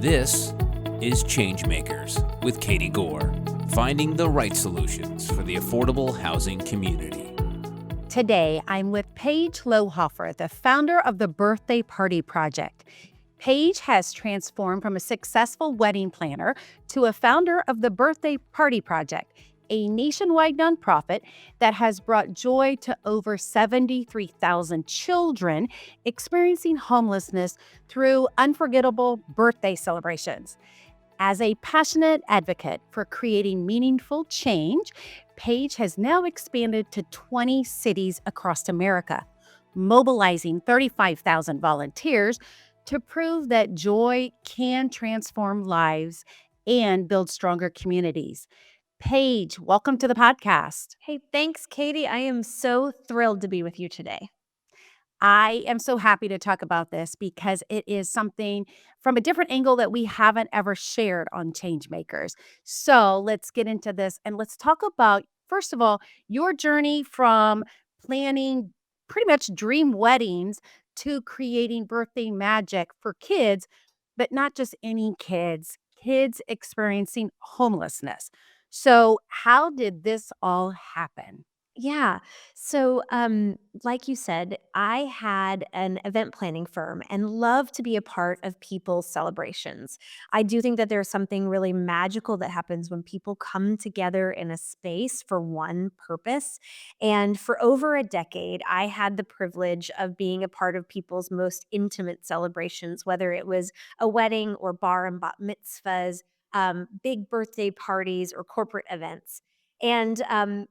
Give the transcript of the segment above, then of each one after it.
This is Changemakers with Katie Gore, finding the right solutions for the affordable housing community. Today, I'm with Paige Lohoefer, the founder of the Birthday Party Project. Paige has transformed from a successful wedding planner to a founder of the Birthday Party Project, a nationwide nonprofit that has brought joy to over 73,000 children experiencing homelessness through unforgettable birthday celebrations. As a passionate advocate for creating meaningful change, Paige has now expanded to 20 cities across America, mobilizing 35,000 volunteers to prove that joy can transform lives and build stronger communities. Paige, welcome to the podcast. Hey, thanks, Katie. I am so thrilled to be with you today. I am so happy to talk about this because it is something from a different angle that we haven't ever shared on Changemakers. So let's get into this and let's talk about, first of all, your journey from planning pretty much dream weddings to creating birthday magic for kids, but not just any kids, kids experiencing homelessness. So, how did this all happen? Yeah. So, like you said, I had an event planning firm and love to be a part of people's celebrations. I do think that there's something really magical that happens when people come together in a space for one purpose. And for over a decade, I had the privilege of being a part of people's most intimate celebrations, whether it was a wedding or bar and bat mitzvahs, big birthday parties, or corporate events. And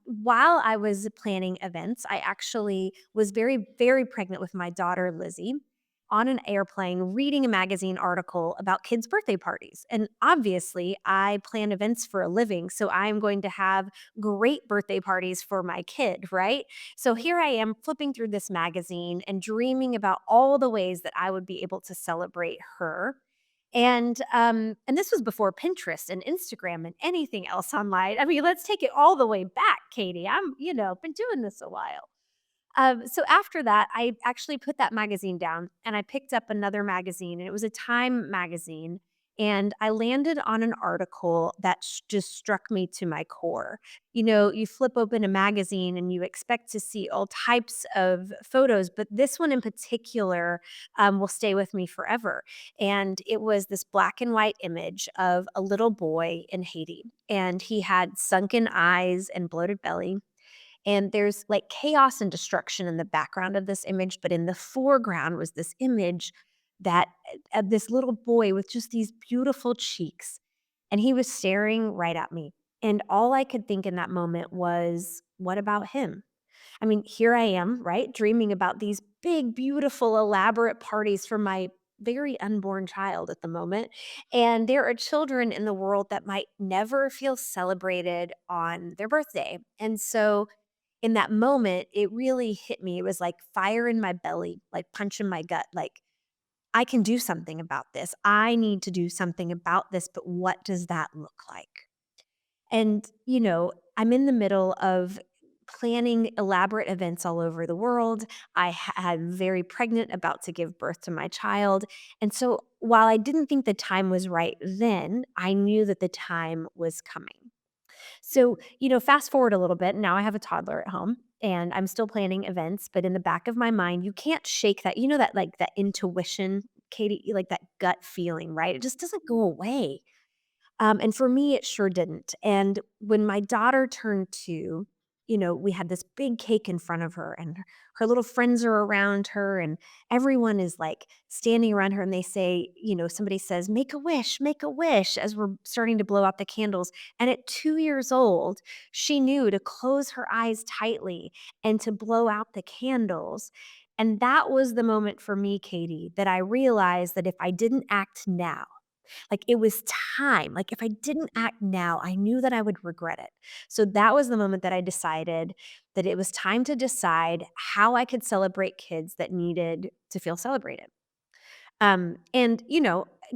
while I was planning events, I actually was very, very pregnant with my daughter, Lizzie, on an airplane reading a magazine article about kids' birthday parties. And obviously, I plan events for a living. So I'm going to have great birthday parties for my kid, right? So here I am flipping through this magazine and dreaming about all the ways that I would be able to celebrate her. And this was before Pinterest and Instagram and anything else online. I mean, let's take it all the way back, Katie. Been doing this a while. So after that, I actually put that magazine down and I picked up another magazine, and it was a Time magazine. And I landed on an article that just struck me to my core. You flip open a magazine and you expect to see all types of photos, but this one in particular will stay with me forever. And it was this black and white image of a little boy in Haiti, and he had sunken eyes and bloated belly, and there's like chaos and destruction in the background of this image, but in the foreground was this image that this little boy with just these beautiful cheeks. And he was staring right at me. And all I could think in that moment was, what about him? I mean, here I am, right? Dreaming about these big, beautiful, elaborate parties for my very unborn child at the moment. And there are children in the world that might never feel celebrated on their birthday. And so in that moment, it really hit me. It was like fire in my belly, like punch in my gut. Like, I can do something about this. I need to do something about this, but what does that look like? And, I'm in the middle of planning elaborate events all over the world. I'm very pregnant, about to give birth to my child. And so while I didn't think the time was right then, I knew that the time was coming. So, fast forward a little bit. Now I have a toddler at home and I'm still planning events, but in the back of my mind, you can't shake that, that like that intuition, Katie, like that gut feeling, right? It just doesn't go away. And for me, it sure didn't. And when my daughter turned 2, we had this big cake in front of her, and her little friends are around her, and everyone is like standing around her. And they say, somebody says, make a wish, as we're starting to blow out the candles. And at 2 years old, she knew to close her eyes tightly and to blow out the candles. And that was the moment for me, Katie, that I realized that if I didn't act now, like, it was time. Like, if I didn't act now, I knew that I would regret it. So that was the moment that I decided that it was time to decide how I could celebrate kids that needed to feel celebrated. And,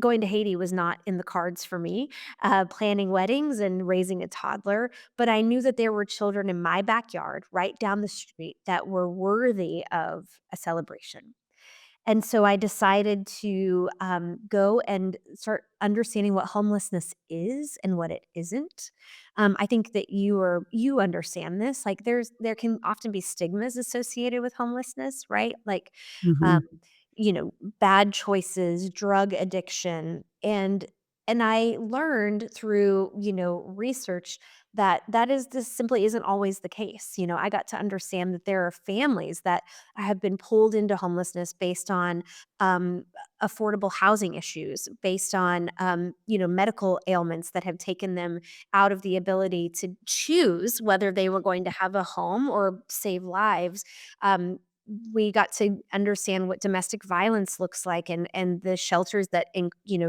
going to Haiti was not in the cards for me, planning weddings and raising a toddler, but I knew that there were children in my backyard right down the street that were worthy of a celebration. And so I decided to go and start understanding what homelessness is and what it isn't. I think that you understand this. Like there can often be stigmas associated with homelessness, right? Like um, Mhm. bad choices, drug addiction, and I learned through, research that this simply isn't always the case. I got to understand that there are families that have been pulled into homelessness based on um, affordable housing issues, based on medical ailments that have taken them out of the ability to choose whether they were going to have a home or save lives. Um, we got to understand what domestic violence looks like and the shelters that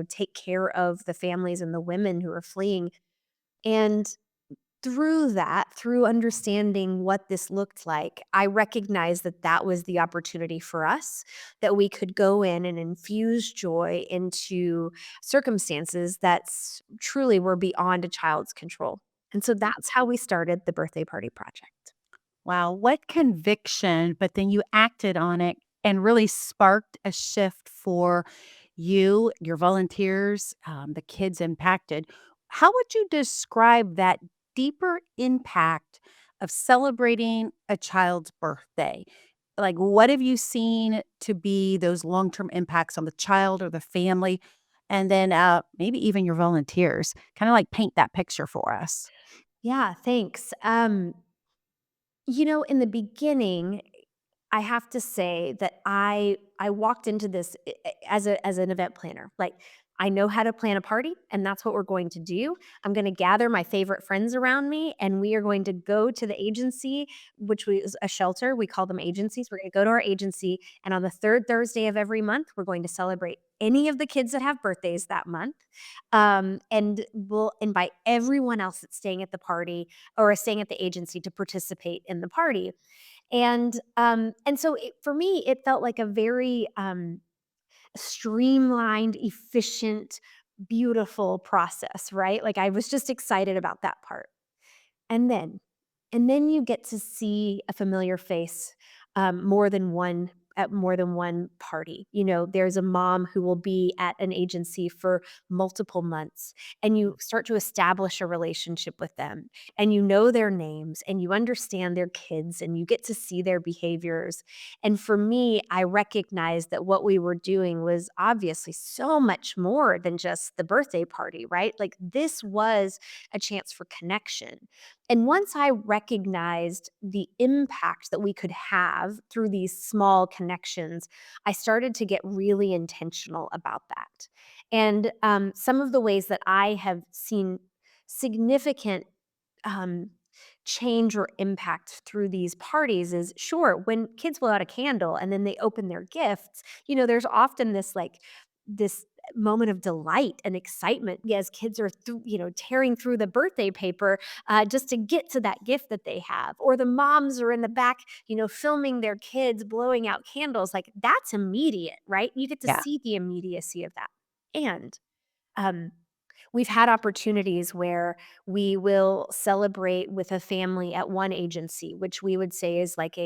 take care of the families and the women who are fleeing. And through understanding what this looked like, I recognized that that was the opportunity for us, that we could go in and infuse joy into circumstances that truly were beyond a child's control. And so that's how we started the birthday party project. Wow, what conviction, but then you acted on it and really sparked a shift for you, your volunteers, the kids impacted. How would you describe that deeper impact of celebrating a child's birthday? Like, what have you seen to be those long term impacts on the child or the family? And then maybe even your volunteers. Kind of like paint that picture for us. Yeah, thanks. In the beginning, I have to say that I walked into this as an event planner. Like I know how to plan a party and that's what we're going to do. I'm going to gather my favorite friends around me and we are going to go to the agency, which was a shelter. We call them agencies. We're going to go to our agency and on the third Thursday of every month, we're going to celebrate any of the kids that have birthdays that month. And we'll invite everyone else that's staying at the party or is staying at the agency to participate in the party. And so for me, it felt like a very streamlined, efficient, beautiful process, right? Like I was just excited about that part. And then and then you get to see a familiar face, more than one at more than one party. There's a mom who will be at an agency for multiple months, and you start to establish a relationship with them, and you know their names, and you understand their kids, and you get to see their behaviors. And for me, I recognized that what we were doing was obviously so much more than just the birthday party, right? Like this was a chance for connection. And once I recognized the impact that we could have through these small connections, I started to get really intentional about that. And some of the ways that I have seen significant um, change or impact through these parties is sure when kids blow out a candle and then they open their gifts, there's often this moment of delight and excitement as kids are tearing through the birthday paper just to get to that gift that they have, or the moms are in the back filming their kids blowing out candles. Like that's immediate, right? You get to Yeah. see the immediacy of that. And um, we've had opportunities where we will celebrate with a family at one agency, which we would say is like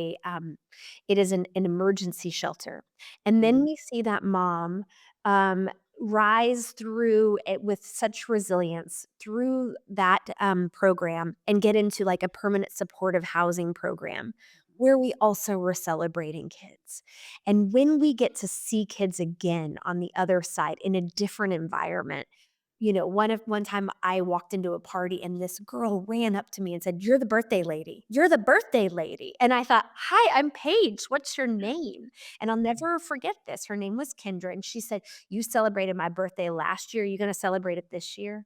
it is an emergency shelter. And then Mhm. we see that mom um, rise through it with such resilience through that program and get into like a permanent supportive housing program where we also were celebrating kids. And when we get to see kids again on the other side in a different environment, one time I walked into a party and this girl ran up to me and said, "You're the birthday lady. You're the birthday lady." And I thought, "Hi, I'm Paige. What's your name?" And I'll never forget this. Her name was Kendra. And she said, "You celebrated my birthday last year. Are you going to celebrate it this year?"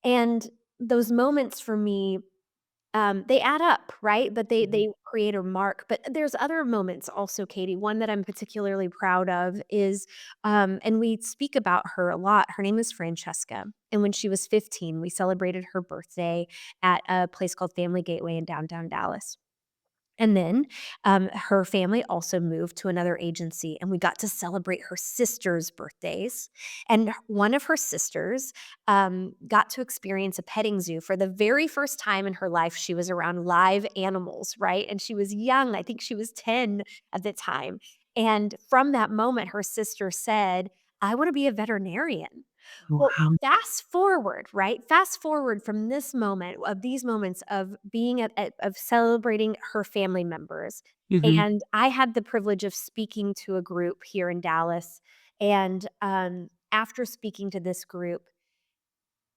And those moments for me, they add up, right? But they Mhm. they create a mark. But there's other moments also, Katie. One that I'm particularly proud of is, and we speak about her a lot. Her name is Francesca, and when she was 15, we celebrated her birthday at a place called Family Gateway in downtown Dallas. And then her family also moved to another agency, and we got to celebrate her sister's birthdays. And one of her sisters got to experience a petting zoo for the very first time in her life. She was around live animals, right? And she was young. I think she was 10 at the time. And from that moment, her sister said, "I want to be a veterinarian." Well, Wow. fast forward, right? Fast forward from this moment of these moments of being of celebrating her family members. Mhm. And I had the privilege of speaking to a group here in Dallas. And after speaking to this group,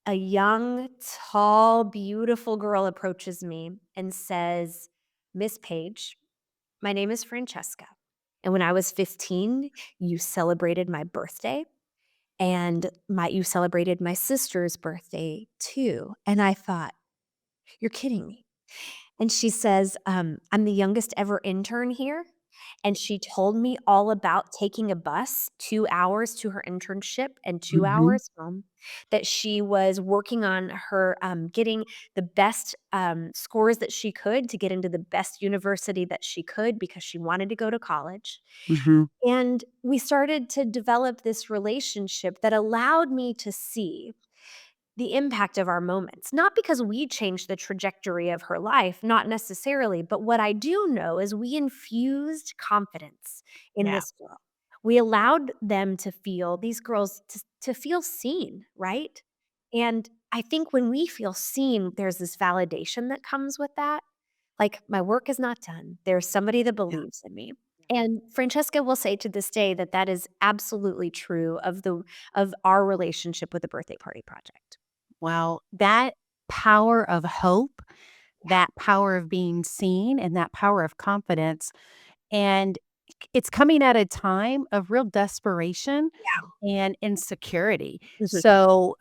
a young, tall, beautiful girl approaches me and says, "Miss Page, my name is Francesca. And when I was 15, you celebrated my birthday and you celebrated my sister's birthday too." And I thought, "You're kidding me." And she says, "I'm the youngest ever intern here." And she told me all about taking a bus 2 hours to her internship and two Mhm. hours home, that she was working on her getting the best scores that she could to get into the best university that she could because she wanted to go to college. Mhm. And we started to develop this relationship that allowed me to see the impact of our moments, not because we changed the trajectory of her life, not necessarily, but what I do know is we infused confidence in Yeah. this girl. We allowed them to feel, these girls to feel seen, right? And I think when we feel seen, there's this validation that comes with that. Like, my work is not done. There's somebody that Yeah. believes in me. And Francesca will say to this day that that is absolutely true of our relationship with the birthday party project. Wow, that power of hope, that power of being seen, and that power of confidence, and it's coming at a time of real desperation and insecurity. Mhm. So,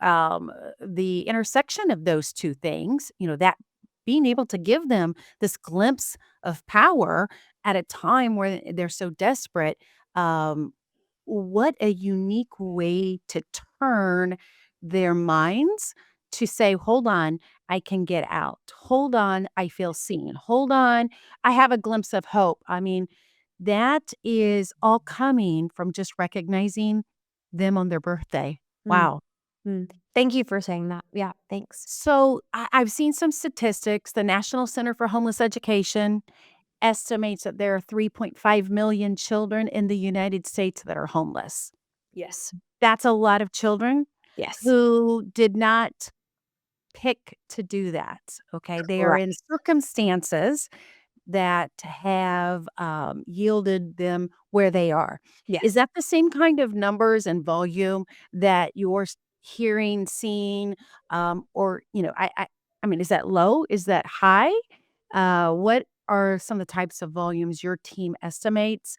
the intersection of those 2 things, that being able to give them this glimpse of power at a time where they're so desperate, um, what a unique way to turn their minds to say, "Hold on, I can get out. Hold on, I feel seen. Hold on, I have a glimpse of hope." I mean, that is all coming from just recognizing them on their birthday. Mm, Wow. mm. Thank you for saying that. Yeah, thanks. So I've seen some statistics. The National Center for Homeless Education estimates that there are 3.5 million children in the United States that are homeless. Yes. That's a lot of children Yes. who did not pick to do that. Okay. They are in Correct. circumstances that have, yielded them where they are. Is Yes. that the same kind of numbers and volume that you're hearing, seeing, or, I mean, is that low? Is that high? What are some of the types of volumes your team estimates?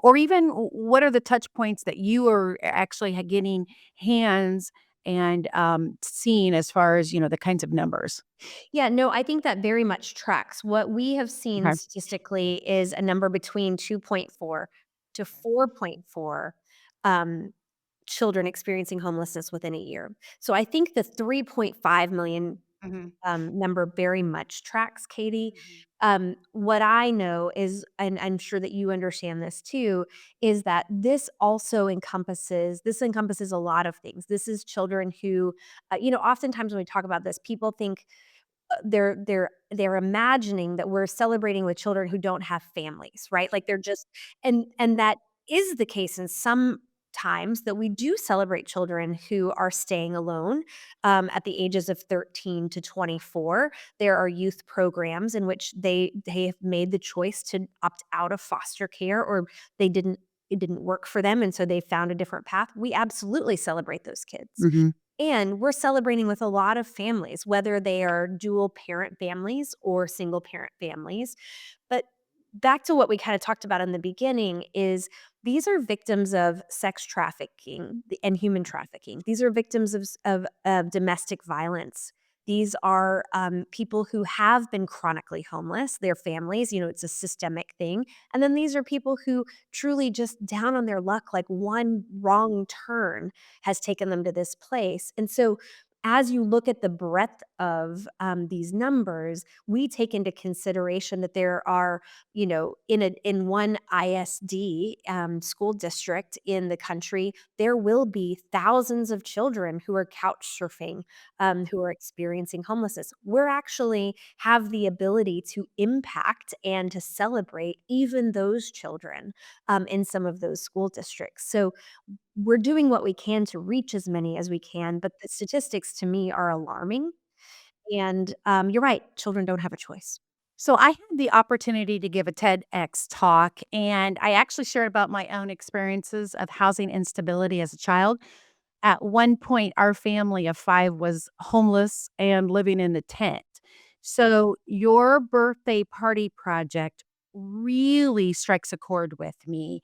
Or even what are the touch points that you are actually getting hands and seeing as far as, the kinds of numbers? Yeah, no, I think that very much tracks. What we have seen Okay. statistically is a number between 2.4 to 4.4 um, children experiencing homelessness within a year. So I think the 3.5 million Mhm. number very much tracks, Katie. Mhm. What I know is, and I'm sure that you understand this too, is that this encompasses a lot of things. This is children who, oftentimes when we talk about this, people think they're imagining that we're celebrating with children who don't have families, right? Like they're just and that is the case in some times that we do celebrate children who are staying alone at the ages of 13 to 24. There are youth programs in which they have made the choice to opt out of foster care, or it didn't work for them and so they found a different path. We absolutely celebrate those kids. Mhm. And we're celebrating with a lot of families, whether they are dual parent families or single parent families. But back to what we kind of talked about in the beginning is these are victims of sex trafficking and human trafficking. These are victims of domestic violence. These are people who have been chronically homeless, their families, it's a systemic thing. And then these are people who truly just down on their luck, like one wrong turn has taken them to this place. And so as you look at the breadth of these numbers, we take into consideration that there are, in one ISD school district in the country, there will be thousands of children who are couch surfing, who are experiencing homelessness. We're actually have the ability to impact and to celebrate even those children in some of those school districts. So we're doing what we can to reach as many as we can, but the statistics to me are alarming. And you're right, children don't have a choice. So I had the opportunity to give a TEDx talk, and I actually shared about my own experiences of housing instability as a child. At one point, our family of 5 was homeless and living in a tent. So your birthday party project really strikes a chord with me.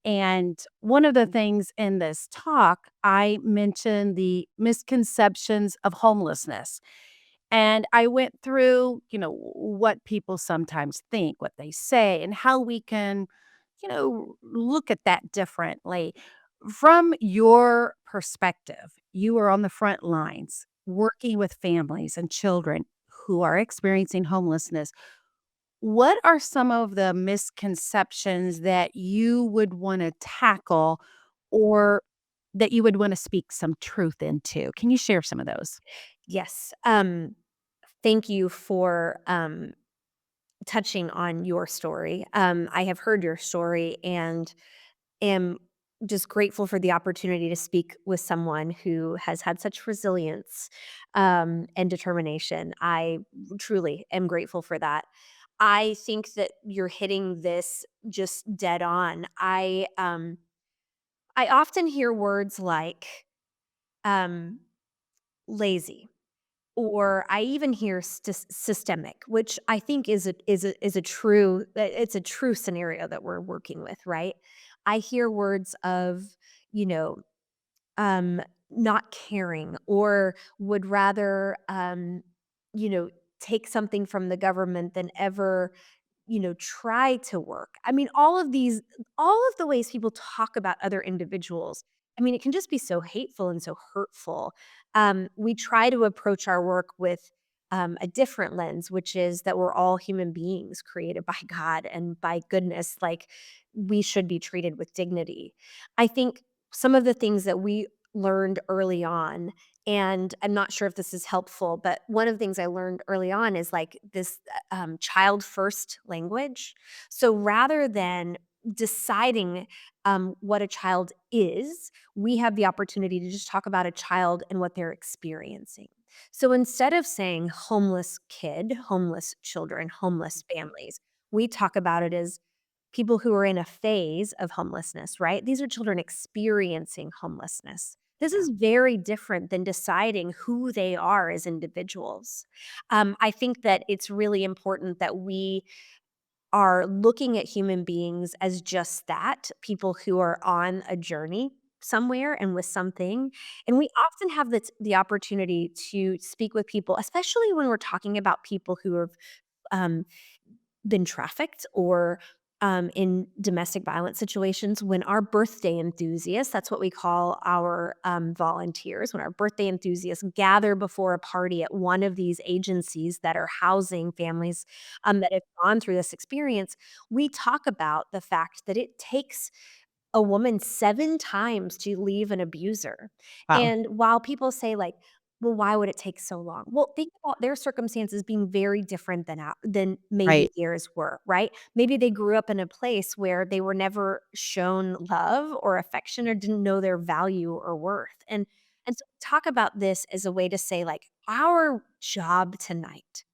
And one of the things in this talk, I mentioned the misconceptions of homelessness. And I went through, what people sometimes think, what they say, and how we can, look at that differently. From your perspective, you are on the front lines working with families and children who are experiencing homelessness. What are some of the misconceptions that you would wanna tackle or that you would wanna speak some truth into? Can you share some of those? Yes. Thank you for touching on your story. I have heard your story and am just grateful for the opportunity to speak with someone who has had such resilience and determination. I truly am grateful for that. I think that you're hitting this just dead on. I often hear words like um, lazy, or I even hear systemic, which I think is a true it's a true scenario that we're working with, right? I hear words of, you know, um, not caring, or would rather, you know, take something from the government than ever, try to work. I mean, all of the ways people talk about other individuals, I mean, it can just be so hateful and so hurtful. We try to approach our work with a different lens, which is that we're all human beings created by God and by goodness. Like, we should be treated with dignity. I think some of the things that we learned early on, and I'm not sure if this is helpful, but one of the things I learned early on is like this child first language. So rather than deciding what a child is, we have the opportunity to just talk about a child and what they're experiencing. So instead of saying homeless kid, homeless children, homeless families, we talk about it as people who are in a phase of homelessness, right? These are children experiencing homelessness. This is very different than deciding who they are as individuals. I think that it's really important that we are looking at human beings as just that, people who are on a journey somewhere and with something. And we often have the opportunity to speak with people, especially when we're talking about people who have um, been trafficked, or in domestic violence situations, when our birthday enthusiasts, that's what we call our volunteers, when our birthday enthusiasts gather before a party at one of these agencies that are housing families that have gone through this experience, we talk about the fact that it takes a woman 7 times to leave an abuser. Wow. And while people say like, "Well, why would it take so long?" Well, think about their circumstances being very different than maybe Right. yours were, right? Maybe they grew up in a place where they were never shown love or affection, or didn't know their value or worth. And so talk about this as a way to say like, our job tonight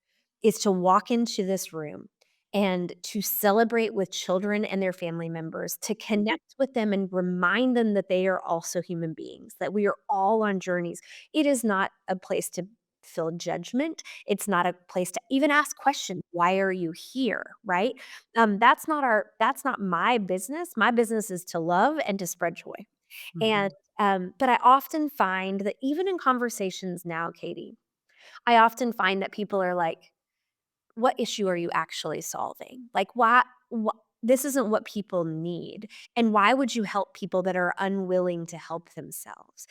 is to walk into this room and to celebrate with children and their family members, to connect with them and remind them that they are also human beings, that we are all on journeys. It is not a place to feel judgment. It's not a place to even ask questions. Why are you here? Right? That's not my business. My business is to love and to spread joy. And Mhm. but I often find that even in conversations now, Katie, I often find that people are like, what issue are you actually solving? Like, this isn't what people need. And why would you help people that are unwilling to help themselves?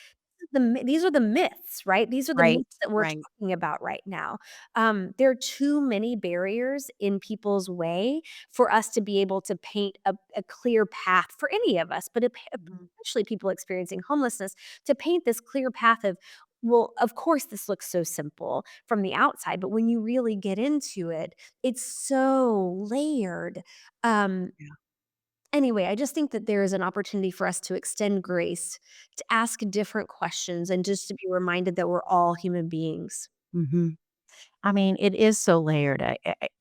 these are the myths, right? These are the Right, myths that we're right. talking about right now. There are too many barriers in people's way for us to be able to paint a clear path for any of us, but Mhm. especially people experiencing homelessness, to paint this clear path of, well, of course, this looks so simple from the outside, but when you really get into it, it's so layered. Um, Yeah. Anyway, I just think that there is an opportunity for us to extend grace, to ask different questions, and just to be reminded that we're all human beings. Mhm. I mean, it is so layered,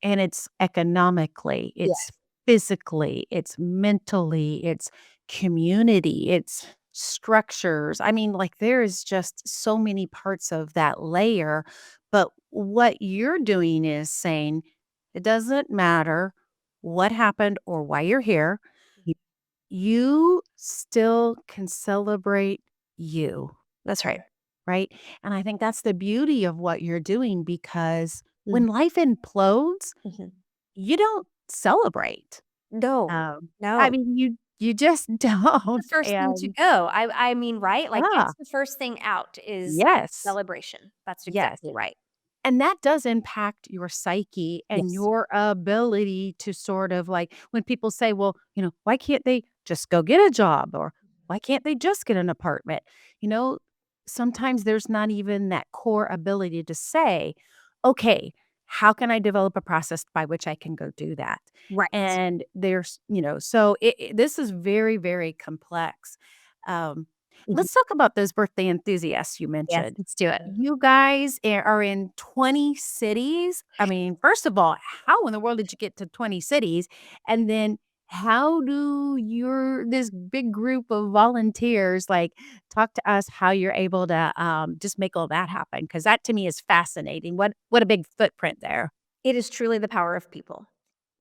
and it's economically, it's Yes. physically, it's mentally, it's community, it's structures. I mean, like, there is just so many parts of that layer, but what you're doing is saying, "It doesn't matter what happened or why you're here, Mhm. you still can celebrate you." That's right. Right? And I think that's the beauty of what you're doing because Mm, when life implodes, mhm. you don't celebrate. No, Um, I no. mean, you just The don't, first thing to and go. I mean, right? Like, yeah, that's the first thing out is yes, celebration. That's yes. exactly right. And that does impact your psyche and Yes. your ability to sort of like when people say, well, why can't they just go get a job? Or why can't they just get an apartment? You know, sometimes there's not even that core ability to say, okay, how can I develop a process by which I can go do that? Right. And so this is very, very complex. Um, Mhm. let's talk about those birthday enthusiasts you Yes, mentioned. let's do it. You guys are in 20 cities. I mean, first of all, how in the world did you get to 20 cities? And then how do this big group of volunteers like talk to us how you're able to just make all that happen? Because that to me is fascinating. What a big footprint there. It is truly the power of people.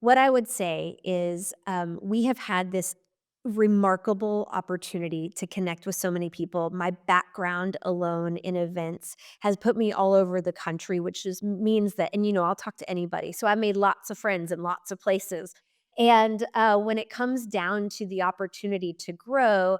What I would say is, we have had this remarkable opportunity to connect with so many people. My background alone in events has put me all over the country, which just means that, and I'll talk to anybody. So I made lots of friends in lots of places. And when it comes down to the opportunity to grow,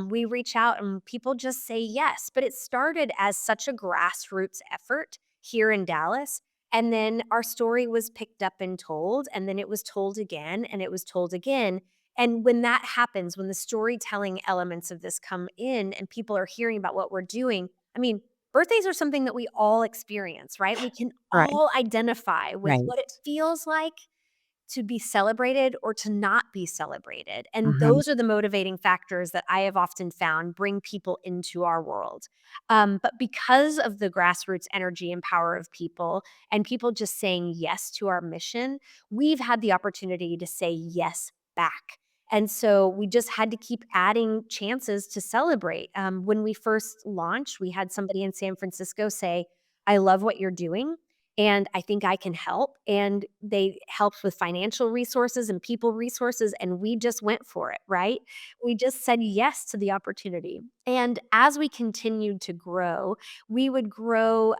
we reach out and people just say yes. But it started as such a grassroots effort here in Dallas, and then our story was picked up and told, and then it was told again, and it was told again. And when that happens, when the storytelling elements of this come in and people are hearing about what we're doing, I mean, birthdays are something that we all experience, right? We can Right. all identify with Right. what it feels like to be celebrated or to not be celebrated. And Uh-huh. those are the motivating factors that I have often found bring people into our world. But because of the grassroots energy and power of people and people just saying yes to our mission, we've had the opportunity to say yes back. And so we just had to keep adding chances to celebrate. When we first launched, we had somebody in San Francisco say, I love what you're doing and I think I can help. And they helped with financial resources and people resources. And we just went for it, right? We just said yes to the opportunity. And as we continued to grow, we would grow.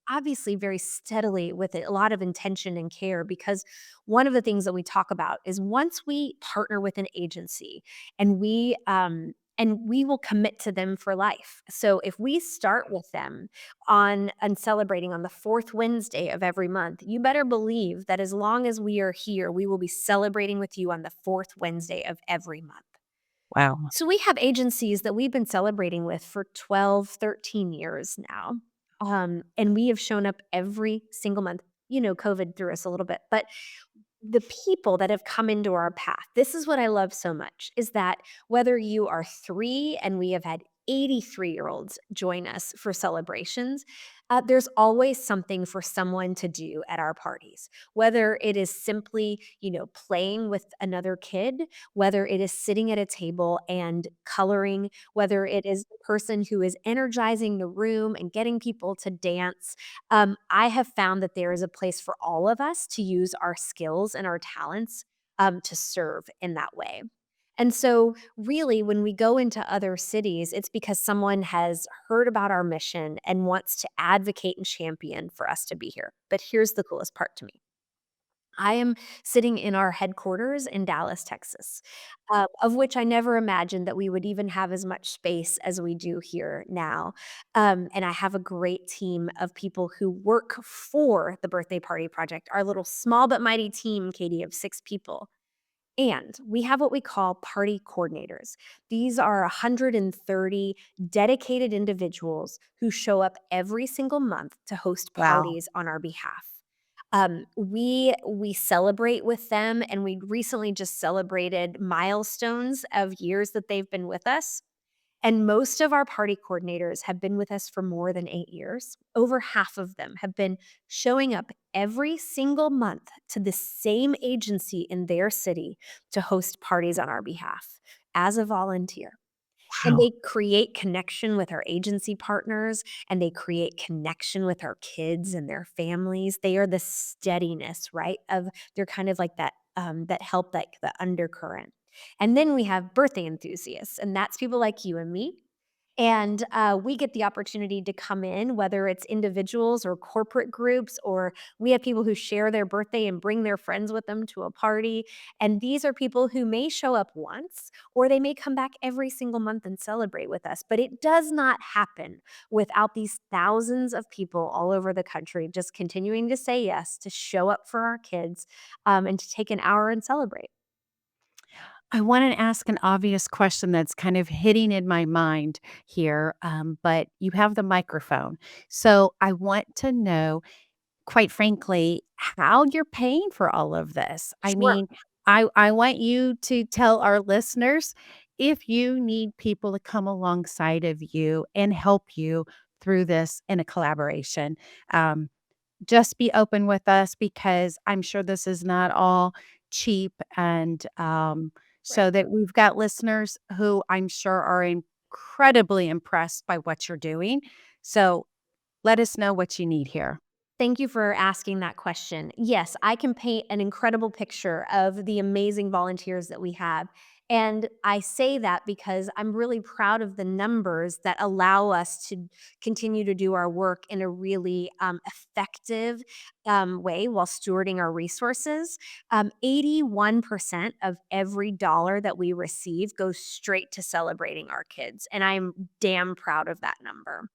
Obviously, very steadily with a lot of intention and care, because one of the things that we talk about is once we partner with an agency and we will commit to them for life. So if we start with them on celebrating on the fourth Wednesday of every month, you better believe that as long as we are here, we will be celebrating with you on the fourth Wednesday of every month. Wow. So we have agencies that we've been celebrating with for 12, 13 years now. And we have shown up every single month. COVID threw us a little bit, but the people that have come into our path, this is what I love so much, is that whether you are 3 and we have had 83-year-olds join us for celebrations, there's always something for someone to do at our parties. Whether it is simply, playing with another kid, whether it is sitting at a table and coloring, whether it is the person who is energizing the room and getting people to dance. I have found that there is a place for all of us to use our skills and our talents to serve in that way. And so, really, when we go into other cities, it's because someone has heard about our mission and wants to advocate and champion for us to be here. But here's the coolest part to me: I am sitting in our headquarters in Dallas, Texas, of which I never imagined that we would even have as much space as we do here now. And I have a great team of people who work for the Birthday Party Project, our little small but mighty team, Katie, of 6 people. And we have what we call party coordinators. These are 130 dedicated individuals who show up every single month to host Wow. parties on our behalf. We celebrate with them, and we recently just celebrated milestones of years that they've been with us. And most of our party coordinators have been with us for more than 8 years. Over half of them have been showing up every single month to the same agency in their city to host parties on our behalf as a volunteer. And Wow. they create connection with our agency partners, and they create connection with our kids and their families. They are the steadiness, right? Of they're kind of like that that help like the undercurrent. And then we have birthday enthusiasts, and that's people like you and me. And we get the opportunity to come in, whether it's individuals or corporate groups, or we have people who share their birthday and bring their friends with them to a party. And these are people who may show up once, or they may come back every single month and celebrate with us. But it does not happen without these thousands of people all over the country just continuing to say yes, to show up for our kids, and to take an hour and celebrate. I want to ask an obvious question that's kind of hitting in my mind here, but you have the microphone. So I want to know, quite frankly, how you're paying for all of this. I Sure. mean, I want you to tell our listeners if you need people to come alongside of you and help you through this in a collaboration. Um, just be open with us because I'm sure this is not all cheap and Right. so that we've got listeners who I'm sure are incredibly impressed by what you're doing. So let us know what you need here. Thank you for asking that question. Yes, I can paint an incredible picture of the amazing volunteers that we have. And I say that because I'm really proud of the numbers that allow us to continue to do our work in a really effective way while stewarding our resources. 81% of every dollar that we receive goes straight to celebrating our kids. And I'm damn proud of that number.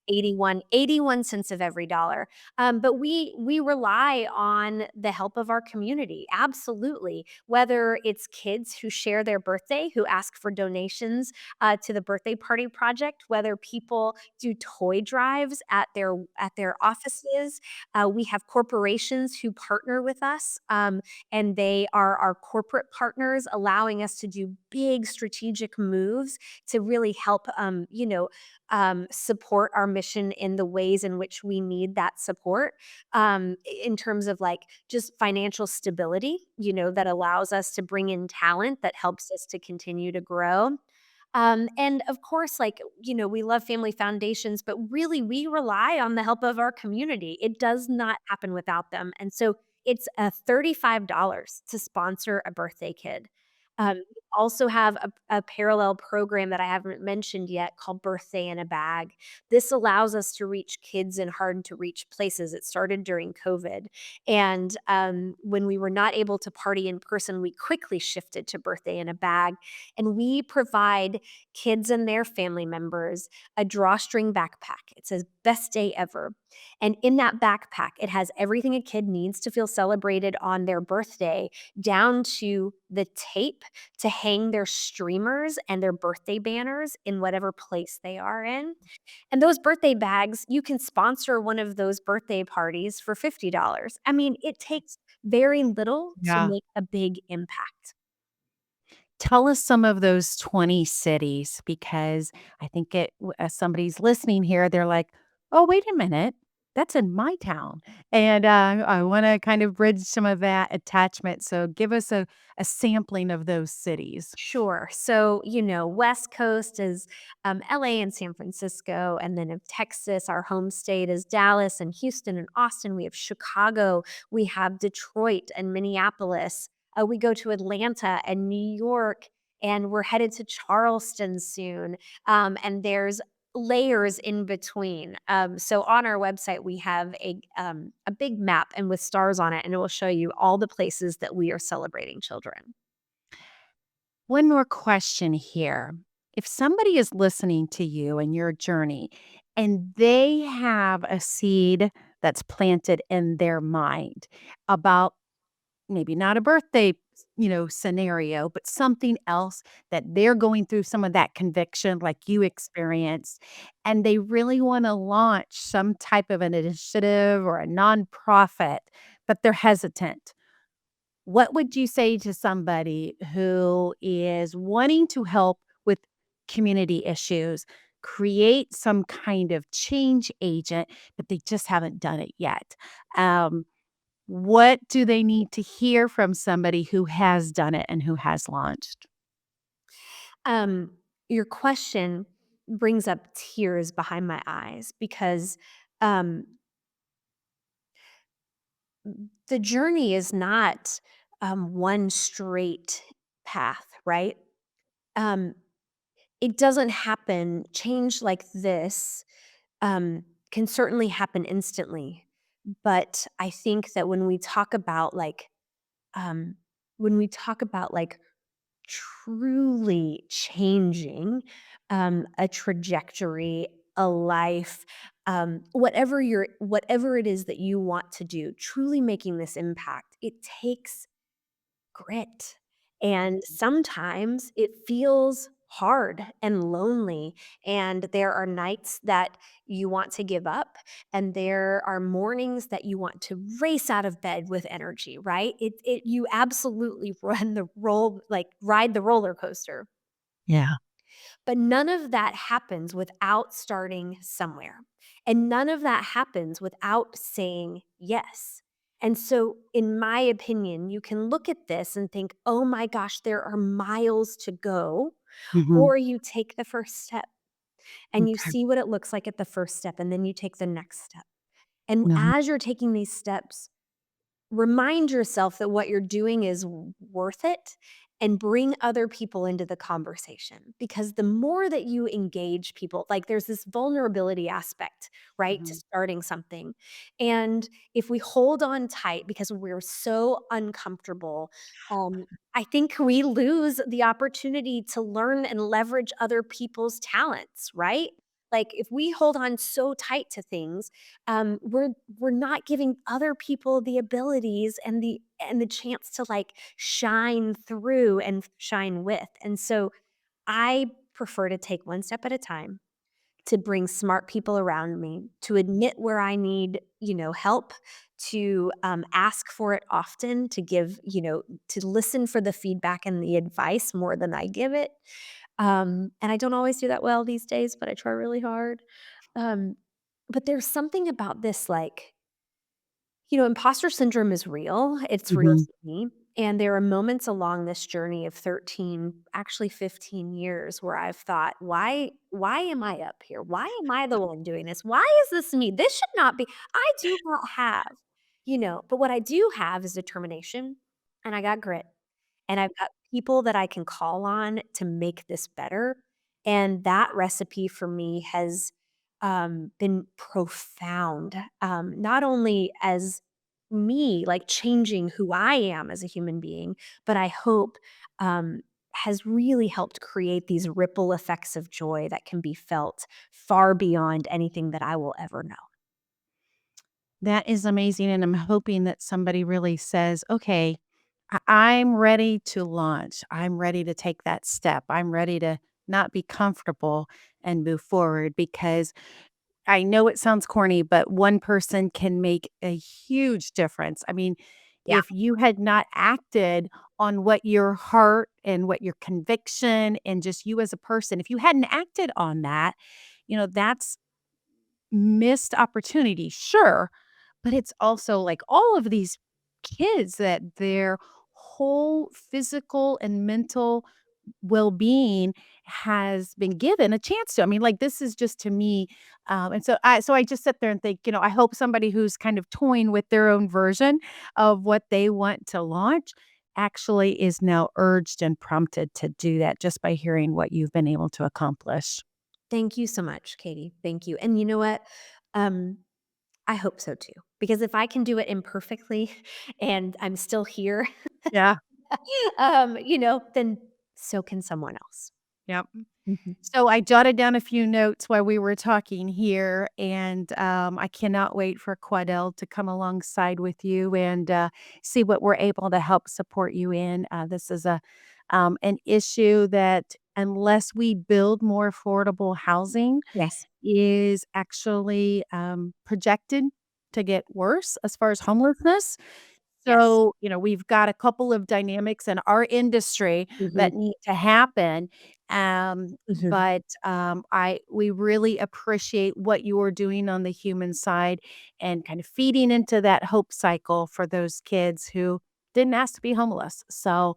81 cents of every dollar. But we rely on the help of our community, absolutely. Whether it's kids who share their birthday, who ask for donations to the Birthday Party Project, whether people do toy drives at their offices. We have corporations who partner with us, and they are our corporate partners, allowing us to do big strategic moves to really help, support our mission in the ways in which we need that support, in terms of like just financial stability, that allows us to bring in talent that helps us to continue to grow. And of course, like, we love family foundations, but really we rely on the help of our community. It does not happen without them. And so it's $35 to sponsor a birthday kid. We also have a parallel program that I haven't mentioned yet called Birthday in a Bag. This allows us to reach kids in hard to reach places. It started during COVID. And when we were not able to party in person, we quickly shifted to Birthday in a Bag. And we provide kids and their family members a drawstring backpack. It says best day ever. And in that backpack, it has everything a kid needs to feel celebrated on their birthday, down to the tape to hang their streamers and their birthday banners in whatever place they are in. And those birthday bags, you can sponsor one of those birthday parties for $50. I mean, it takes very little to Yeah. make a big impact. Tell us some of those 20 cities because I think as somebody's listening here, they're like, oh, wait a minute. That's in my town. And I want to kind of bridge some of that attachment. So give us a sampling of those cities. Sure. So, West Coast is LA and San Francisco. And then of Texas, our home state is Dallas and Houston and Austin. We have Chicago. We have Detroit and Minneapolis. We go to Atlanta and New York. And we're headed to Charleston soon. And there's layers in between. So on our website, we have a big map and with stars on it, and it will show you all the places that we are celebrating children. One more question here. If somebody is listening to you and your journey and they have a seed that's planted in their mind about maybe not a birthday, scenario, but something else that they're going through some of that conviction like you experienced, and they really want to launch some type of an initiative or a nonprofit, but they're hesitant. What would you say to somebody who is wanting to help with community issues, create some kind of change agent, but they just haven't done it yet? What do they need to hear from somebody who has done it and who has launched? Um, your question brings up tears behind my eyes because um, the journey is not one straight path, right? Um, it doesn't happen. Change like this can certainly happen instantly, but I think that um, when we talk about like truly changing a trajectory, a life, whatever it is that you want to do, truly making this impact, it takes grit. And sometimes it feels hard and lonely. And there are nights that you want to give up. And there are mornings that you want to race out of bed with energy, right? You absolutely ride the roller coaster. Yeah. But none of that happens without starting somewhere. And none of that happens without saying yes. And so, in my opinion, you can look at this and think, oh my gosh, there are miles to go. Mhm. Or you take the first step and you Okay. see what it looks like at the first step, and then you take the next step. And No. as you're taking these steps, remind yourself that what you're doing is worth it and bring other people into the conversation because the more that you engage people, like there's this vulnerability aspect, right, to Mhm. starting something. And if we hold on tight because we're so uncomfortable, I think we lose the opportunity to learn and leverage other people's talents, right? Like if we hold on so tight to things, we're not giving other people the abilities and the chance to like shine through and shine with. And so I prefer to take one step at a time, to bring smart people around me, to admit where I need, help, to ask for it often, to give, to listen for the feedback and the advice more than I give it. And I don't always do that well these days, but I try really hard. Um, but there's something about this, like, imposter syndrome is real. It's real Mhm. to me. And there are moments along this journey of 13, actually 15 years where I've thought, why am I up here? Why am I the one doing this? Why is this me? This should not be. I do not have, but what I do have is determination and I got grit and I've got people that I can call on to make this better. And that recipe for me has been profound, not only as me, like changing who I am as a human being, but I hope has really helped create these ripple effects of joy that can be felt far beyond anything that I will ever know. That is amazing, and I'm hoping that somebody really says, "Okay, I'm ready to launch. I'm ready to take that step. I'm ready to not be comfortable and move forward," because I know it sounds corny, but one person can make a huge difference. I mean, Yeah. if you had not acted on what your heart and what your conviction and just you as a person, if you hadn't acted on that, that's missed opportunity, sure, but it's also like all of these kids that their whole physical and mental well-being has been given a chance to. I mean, like, this is just to me, and so I just sit there and think, I hope somebody who's kind of toying with their own version of what they want to launch actually is now urged and prompted to do that just by hearing what you've been able to accomplish. Thank you so much, Katie. Thank you. And you know what? Um, I hope so too, because if I can do it imperfectly and I'm still here, Yeah. then so can someone else. Yep. Mhm. So I jotted down a few notes while we were talking here, and I cannot wait for Quadell to come alongside with you and see what we're able to help support you in. This is an issue that, unless we build more affordable housing, Yes. is actually projected to get worse as far as homelessness. Yes. So, we've got a couple of dynamics in our industry Mhm. that need to happen. Mhm. But we really appreciate what you're doing on the human side and kind of feeding into that hope cycle for those kids who didn't ask to be homeless. So,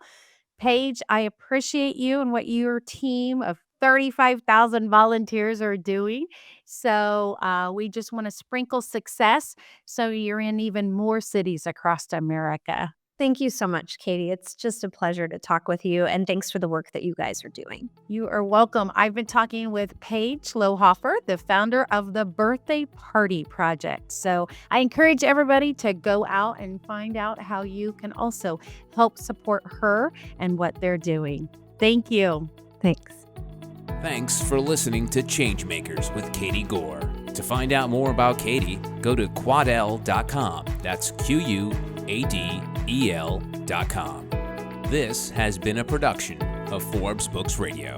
Paige, I appreciate you and what your team of 35,000 volunteers are doing. So we just want to sprinkle success so you're in even more cities across America. Thank you so much, Katie. It's just a pleasure to talk with you, and thanks for the work that you guys are doing. You are welcome. I've been talking with Paige Lohoefer, the founder of the Birthday Party Project. So I encourage everybody to go out and find out how you can also help support her and what they're doing. Thank you. Thanks. Thanks for listening to Changemakers with Katie Gore. To find out more about Katie, go to quadell.com. That's QUADEL.com. This has been a production of Forbes Books Radio.